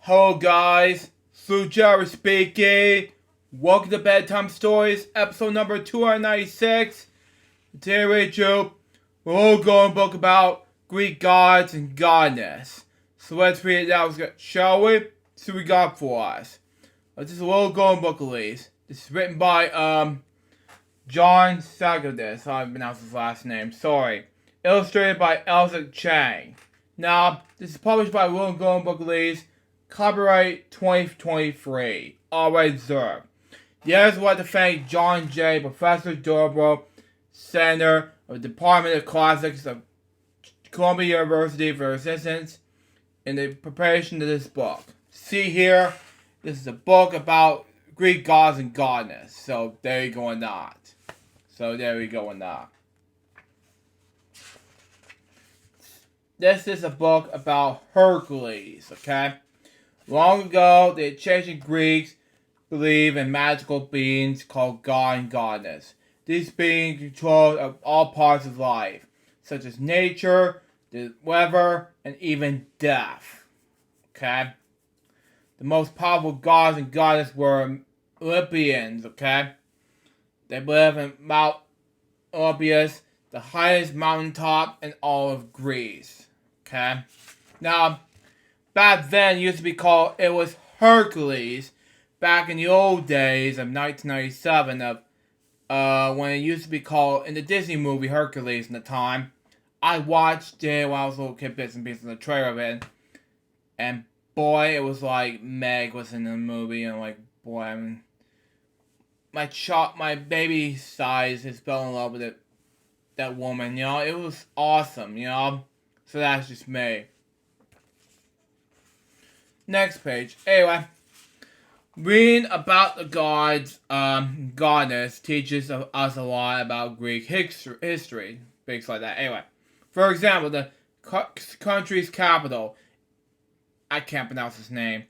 Hello guys, Sue Jerry speaking. Welcome to Bedtime Stories, episode number 296. Today we're all going to book about Greek gods and goddess. So let's read it out, shall we? See what we got for us. This is a little golden book at least. This is written by John Sagadis. I pronounced his last name, sorry. Illustrated by Elsa Chang. Now, this is published by Little Golden Book Release. Copyright 2023. All rights reserved. Yes, I'd like to thank John J. Professor Durable, Center of the Department of Classics of Columbia University for assistance in the preparation of this book. See here, this is a book about Greek gods and goddess. So there you go on that. This is a book about Hercules, okay? Long ago, the ancient Greeks believed in magical beings called god and goddess. These beings controlled all parts of life, such as nature, the weather, and even death. Okay? The most powerful gods and goddesses were Olympians, okay? They live in Mount Olympus, the highest mountaintop in all of Greece. Okay? Now, back then, it was Hercules. Back in the old days of 1997, when it used to be called, in the Disney movie Hercules in the time, I watched it when I was a little kid, bits and pieces of the trailer of it, and boy, it was like Meg was in the movie, and like, boy, I mean, my baby size has fell in love with that woman, you know, it was awesome, you know, so that's just me. Next page. Anyway, reading about the gods, goddess teaches us a lot about Greek history, things like that. Anyway, for example, the country's capital, I can't pronounce his name,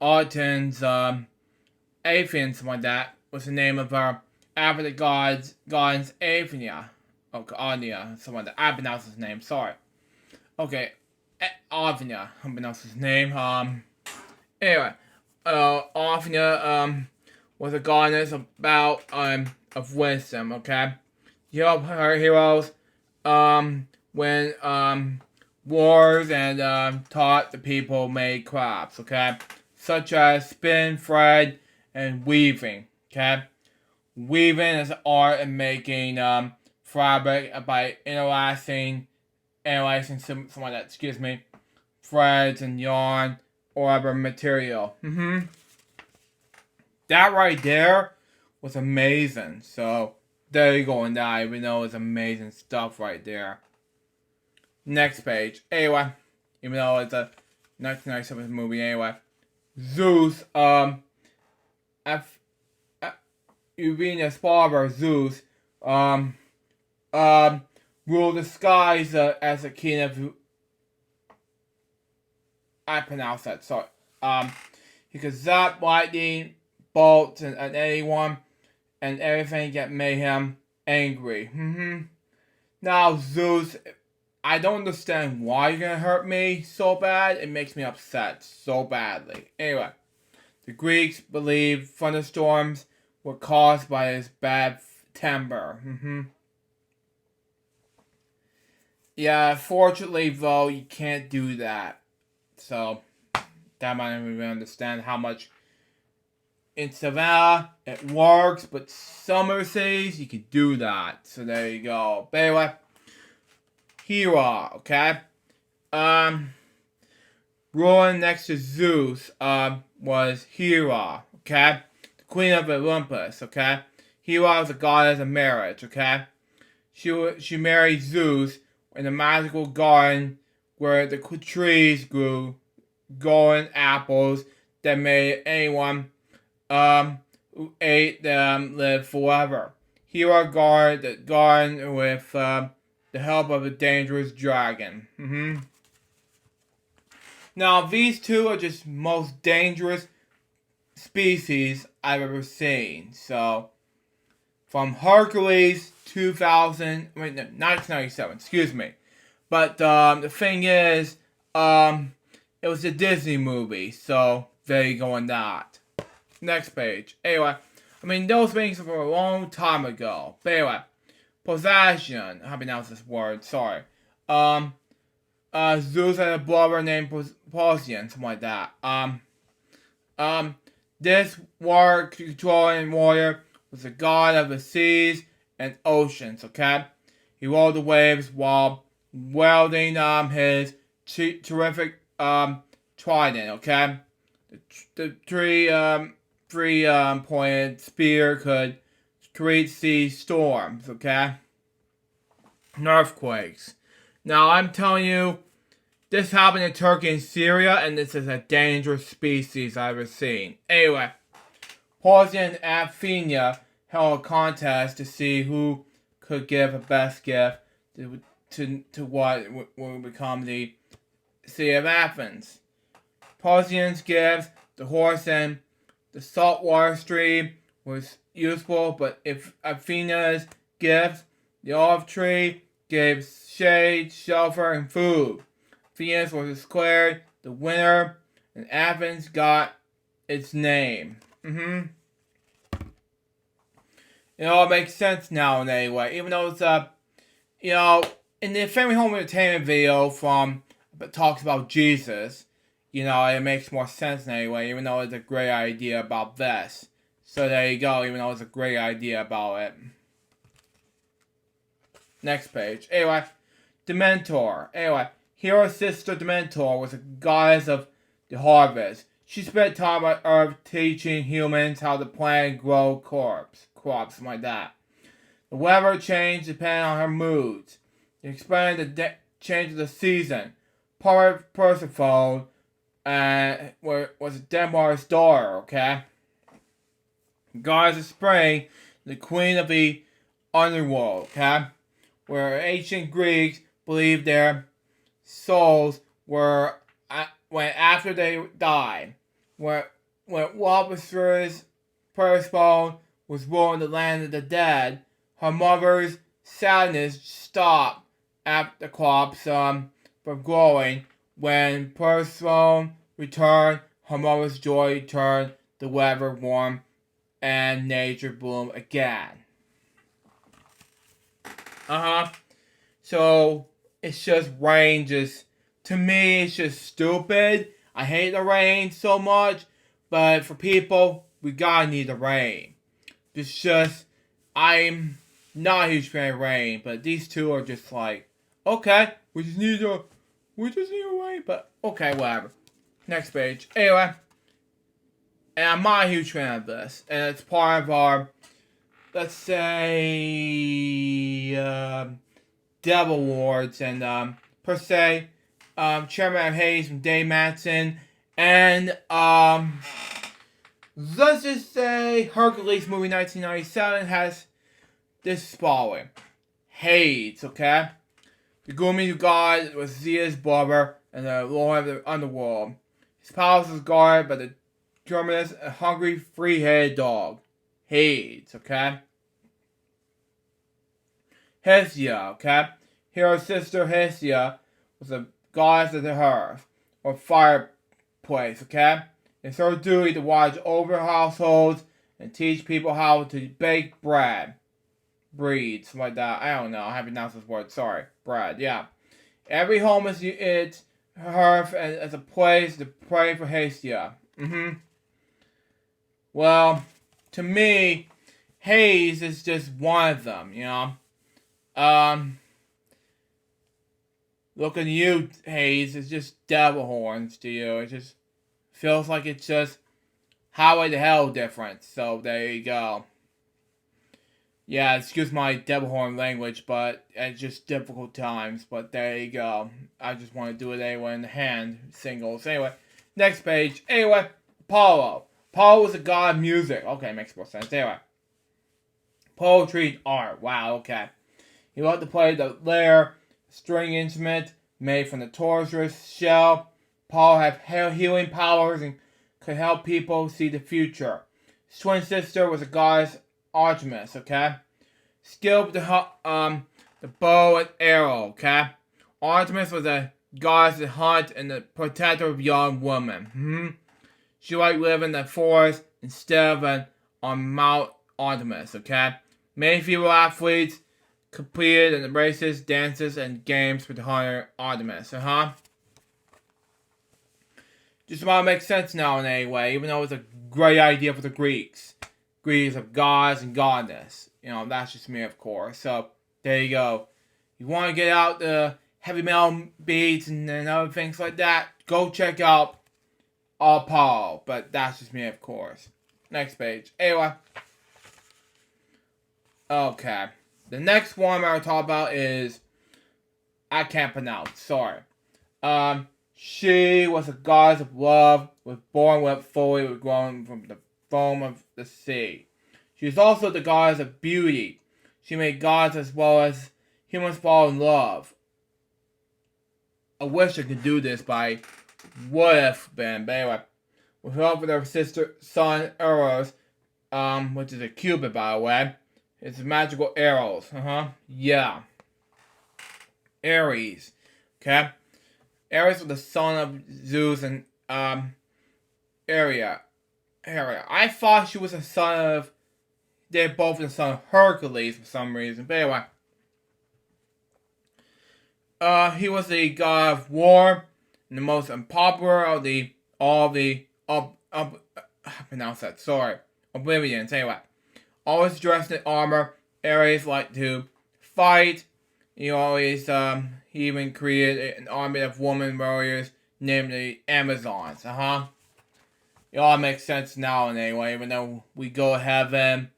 Athens, Athens, something like that, was the name of our after the goddess Athena, Ania, something like that. I pronounced his name, sorry. Okay, Athena, I pronounced his name. Anyway, Athena was a goddess of wisdom. Okay, she helped her heroes when wars and taught the people made crafts. Okay, such as spin, thread, and weaving. Okay, weaving is art in making fabric by analyzing something like that. Threads and yarn or other material. That right there was amazing. So there you go, and I even know it's amazing stuff right there. Next page. Anyway, even though it's a 1997 movie, anyway, Zeus, Uranus' father, Zeus, ruled the skies as a king of. I pronounce that, sorry. He could zap lightning, bolts, and anyone, and everything that made him angry. Now, Zeus, I don't understand why you're gonna hurt me so bad. It makes me upset so badly. Anyway, the Greeks believed thunderstorms were caused by his bad temper. Yeah, fortunately, though, you can't do that. So, that might not even understand how much in Savannah it works, but summer cities, you can do that. So, there you go. But anyway, Hera, okay? Ruling next to Zeus, was Hera, okay? The queen of Olympus, okay? Hera was a goddess of marriage, okay? She married Zeus in a magical garden where the trees grew golden apples that made anyone who ate them live forever. Hera guarded the garden with the help of a dangerous dragon. Now, these two are just most dangerous species I've ever seen. So, from Hercules 1997, excuse me. But the thing is, it was a Disney movie, so there you go on that. Next page. Anyway, I mean, those things were a long time ago. But anyway, possession. How do I pronounce this word? Sorry. Zeus had a brother named Poseidon, something like that. This war-controlling warrior was the god of the seas and oceans, okay? He rode the waves while wielding his terrific trident, okay? The three-pointed spear could create sea storms, okay? And earthquakes. Now, I'm telling you, this happened in Turkey and Syria, and this is a dangerous species I've ever seen. Anyway, Poseidon and Athena held a contest to see who could give the best gift to what will become the city of Athens. Poseidon's gifts, the horse and the saltwater stream, was useful, but if Athena's gifts, the olive tree, gave shade, shelter, and food. Venus was declared the winner, and Athens got its name. It all makes sense now in any way, even though it's in the Family Home Entertainment video that talks about Jesus, it makes more sense in any way, even though it's a great idea about this. So there you go, even though it's a great idea about it. Next page. Anyway, Dementor. Anyway, Hero's sister Dementor was a goddess of the harvest. She spent time on Earth teaching humans how to plant and grow crops, something like that. The weather changed depending on her moods. It explained the change of the season. Part of Persephone was Demar's daughter, okay? Goddess of Spring, the queen of the underworld, okay? Where ancient Greeks believed their souls were when after they died. When Wobbester's Persephone was born in the land of the dead, her mother's sadness stopped after the crops from growing. When Persephone returned, her mother's joy returned, the weather warm, and nature bloomed again. So, it's just rain to me, it's just stupid. I hate the rain so much, but for people, we gotta need the rain. I'm not a huge fan of rain, but these two are just like, okay, we just need a rain, but okay, whatever. Next page. Anyway, and I'm not a huge fan of this, and it's part of our, let's say, Devil Awards, and per se, Chairman of Hayes from Dave Matson, and let's just say Hercules movie 1997 has this following. Hades, okay? The gloomy god was Zeus' brother and the lord of the underworld. His palace was guarded by the Terminus, a hungry, free-headed dog. Hades, okay? Hestia, okay? Hero's sister Hestia was a goddess of the hearth, or fireplace, okay? It's her duty to watch over households and teach people how to bake bread. Breed, something like that. I don't know. I haven't pronounced this word. Sorry. Bread, yeah. Every home is its hearth as a place to pray for Hestia. Well, to me, Hades is just one of them, Looking at you, Hades, it's just devil horns to you. It just feels like it's just highway to hell difference. So there you go. Yeah, excuse my devil horn language, but it's just difficult times. But there you go. I just want to do it anyway in the hand singles. Anyway, next page. Anyway, Apollo. Apollo was a god of music. Okay, makes more sense. Anyway, poetry and art. Wow. Okay. He loved to play the lyre, string instrument made from the tortoise shell. Paul had healing powers and could help people see the future. His twin sister was a goddess, Artemis, okay? Skilled with the bow and arrow, okay? Artemis was a goddess of hunt and the protector of young women. She liked living in the forest instead of on Mount Artemis, okay? Many female athletes competed in the races, dances, and games with Hunter Artemis, Just about makes sense now in any way, even though it's a great idea for the Greeks. Greeks of gods and goddess. You know, that's just me, of course. So, there you go. You want to get out the heavy metal beats and other things like that, go check out Paul. But that's just me, of course. Next page. Anyway. Okay. The next one I'm going to talk about is... I can't pronounce. Sorry. She was a goddess of love, was born with fully was grown from the foam of the sea. She was also the goddess of beauty. She made gods as well as humans fall in love. I wish I could do this, but I would have been. But anyway, with help with her sister, son, Eros, which is a cupid, by the way. It's magical arrows. Yeah. Ares. Okay? Ares was the son of Zeus and Aria. I thought she was the son of... They're both the son of Hercules for some reason. But anyway. He was the god of war and the most unpopular of Oblivions. Anyway. Always dressed in armor. Ares liked to fight. He always, he even created an army of woman warriors named the Amazons, It all makes sense now in any way, even though we go to heaven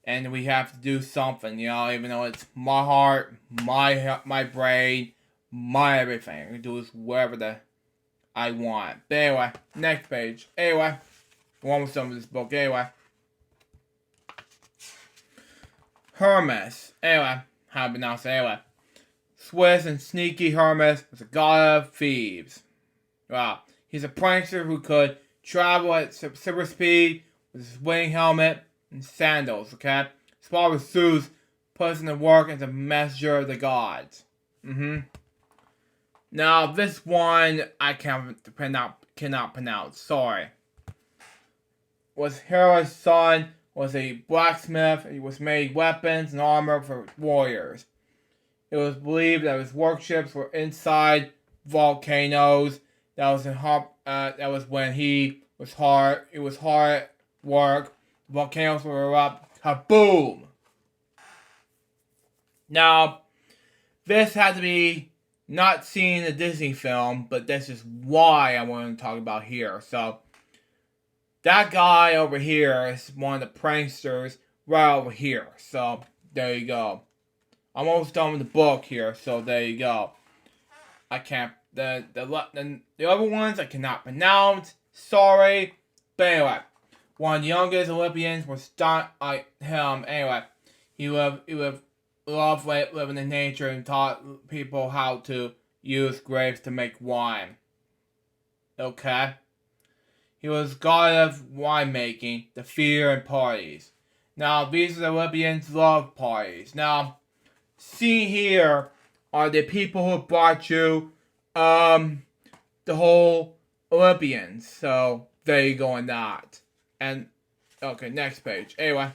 and we have to do something, even though it's my heart, my brain, my everything. I can do this wherever I want. But anyway, next page. Anyway, we're almost done with this book. Anyway. Hermes. Anyway, how to pronounce it? Anyway. Swiss and sneaky Hermes was a god of thieves. Wow. He's a prankster who could travel at super speed with his wing helmet and sandals, okay? His father Zeus puts in the work as a messenger of the gods. Now, this one I cannot pronounce. Sorry. Was Hera's son was a blacksmith. He was made weapons and armor for warriors. It was believed that his workshops were inside volcanoes. That was when he was hard. It was hard work. Volcanoes would erupt. Kaboom! Now, this had to be not seen in a Disney film, but this is why I want to talk about here. So, that guy over here is one of the pranksters right over here. So, there you go. I'm almost done with the book here, so there you go. I can't... The other ones I cannot pronounce. Sorry. But anyway, one of the youngest Olympians was stunned like him. Anyway, he loved living in nature and taught people how to use grapes to make wine. Okay? He was god of winemaking, the fear, and parties. Now, these are the Olympians' love parties. Now, see here are the people who brought you the whole Olympians. So, there you go on that. And, okay, next page. Anyway.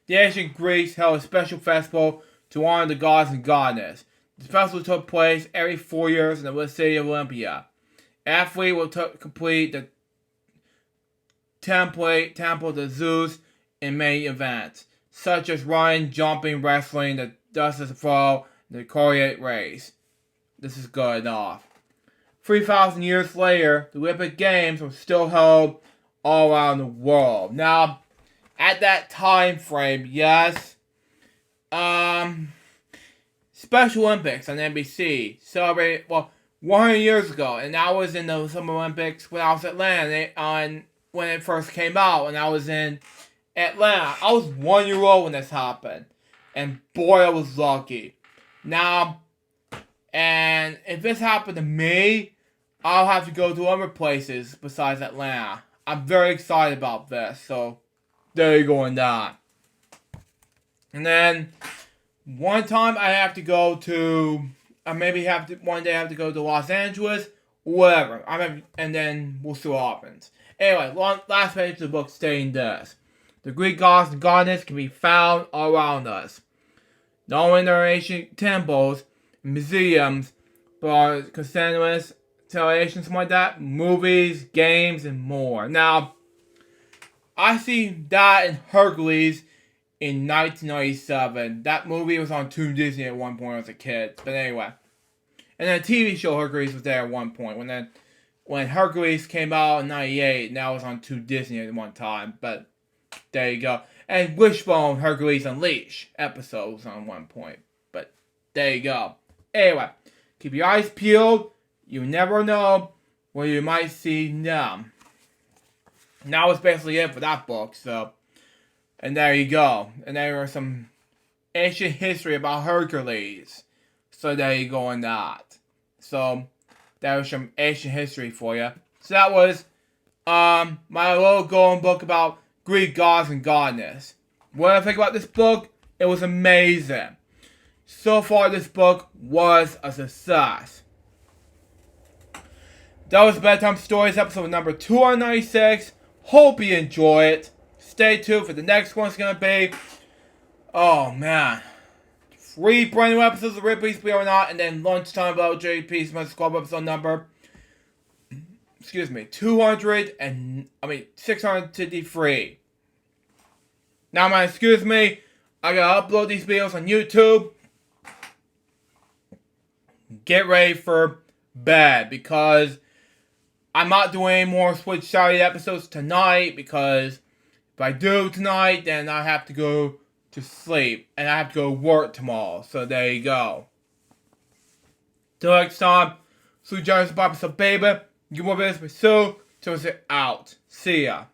The ancient Greeks held a special festival to honor the gods and goddess. The festival took place every 4 years in the city of Olympia. Athlete will complete the temple to Zeus in many events, such as running, jumping, wrestling, the distance throw, the chariot race. This is good enough. 3,000 years later, the Olympic Games were still held all around the world. Now, at that time frame, yes, Special Olympics on NBC celebrated, 100 years ago, and I was in the Summer Olympics when I was in Atlanta when it first came out, and I was in Atlanta. I was 1 year old when this happened, and boy, I was lucky. Now, and if this happened to me, I'll have to go to other places besides Atlanta. I'm very excited about this, so there you go on that. And then, one time I have to go to maybe one day have to go to Los Angeles, whatever. And then we'll see what happens. Anyway, last page of the book stating this: the Greek gods and goddesses can be found all around us, not only in their ancient temples, museums, but our continuous television, something like that, movies, games, and more. Now, I see that in Hercules in 1997. That movie was on Toon Disney at one point when I was a kid. But anyway. And then the TV show Hercules was there at one point. When Hercules came out in 98, and that was on Toon Disney at one time. But there you go. And Wishbone Hercules Unleashed episode was on one point. But there you go. Anyway, keep your eyes peeled. You never know where you might see them. And that was basically it for that book, so. And there you go. And there was some ancient history about Hercules. So there you go on that. So, that was some ancient history for you. So that was, my little golden book about Greek gods and goddess. What did I think about this book? It was amazing. So far, this book was a success. That was Bedtime Stories episode number 296. Hope you enjoy it. Stay tuned for the next one. It's going to be, oh man, 3 brand new episodes of Ripley's Believe It or Not, and then lunchtime about JP's Most Club episode number, 653. Now, man, excuse me, I gotta upload these videos on YouTube. Get ready for bed, because I'm not doing any more Switch Saturday episodes tonight, because if I do tonight, then I have to go to sleep, and I have to go to work tomorrow, so there you go. Till next time, Sue Jones, Bobby, so baby, you want this, but so, it out. See ya.